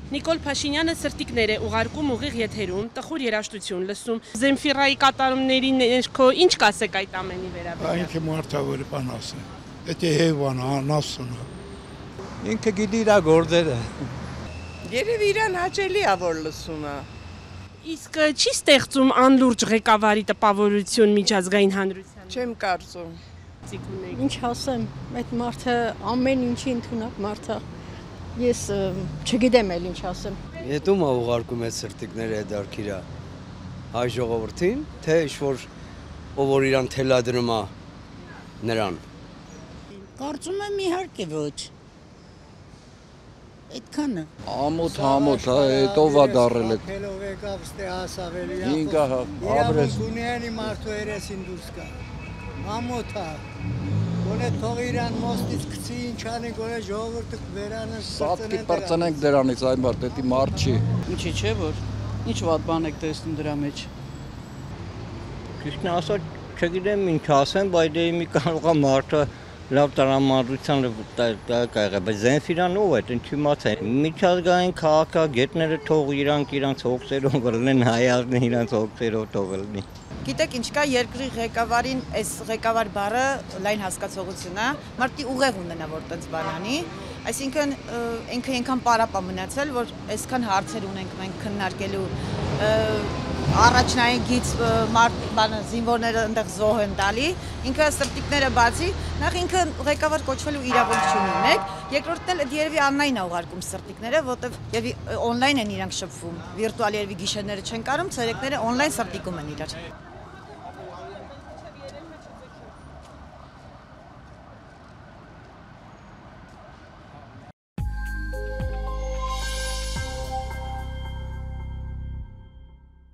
Նիկոլ Փաշինյանը սրտիկներ է ուղարկում ուղիղ եթերում, տխուր երաժշտություն լսում։ Զենֆիրայի կատարումների ներքո ինչ կասեք այդ ամենի վերաբերյալ։ Ինքը մարդավորի բան ասէ։ Դա հեվան անասունը։ Ինքը գիտի իր գործերը։ Երևի իրան հաճելի է որ լսում է։ Իսկ չի ստեղծում անլուրջ ղեկավարի տպավորություն միջազգային հանրության։ Չեմ կարծում։ Ինչ ասեմ, այդ մարդը ամեն ինչի ընդունակ մարդ է։ Ես չգիտեմ էլ ինչ ասեմ։ Հետում է ուղարկում այդ սրտիկները դարքիրա հայ ժողովրդին, թե ինչ-որ ով որ իրան թելադրում է նրան։ Կարծում եմ իհարկե ոչ։ Այդքանը։ Ամոթ է, հետով է դարել այդ։ Քելով եկավ ստե հասավելի։ Ինքը ապրես։ Գունյանի մարդու երեսին դուրս կա։ Ամոթ է։ Գոնե թող իրան մոստից գցի ինչանի գոնե ժողովուրդը վերանը Սատկի պրծնենք դրանից այն մարդ, դա մարդ չի։ Ինչի՞ չէ որ ինչ վատ բան եք տեսնում դրա մեջ։ Ճիշտն ասած չգիտեմ ինչ ասեմ, բայց մի կարող է մարդը լավ տրամադրության կայղը, բայց Զենֆիրան ով է, ինչի մաց է։ Միջազգային քաղաքագետները թող իրանց հոգսերով վրնեն, հայազնը իրանց հոգսերով թող լնի։ Գիտեք ինչ կա երկրի ղեկավարին, այս ղեկավար բառը լայն հասկացողություն է, մարդի ուղեղ ունենա որ տենց բանանի, այսինքն ինքը այնքան պարապ է մնացել, որ այսքան հարցեր ունենք մենք քննարկելու առաջնային գիծ զինվորները այնտեղ զոհ են տալի, ինքը սրտիկները բացի, նախ ինքը ղեկավար կոչվելու իրավունք չունի մեկ, երկրորդն էլ երևի անլայն է ուղարկում սրտիկները, որտեվ երևի օնլայն են իրանք շփվում, վիրտուալ երևի գիշերները չեն կարում, ցերեկները օնլայն սրտիկում են իրար։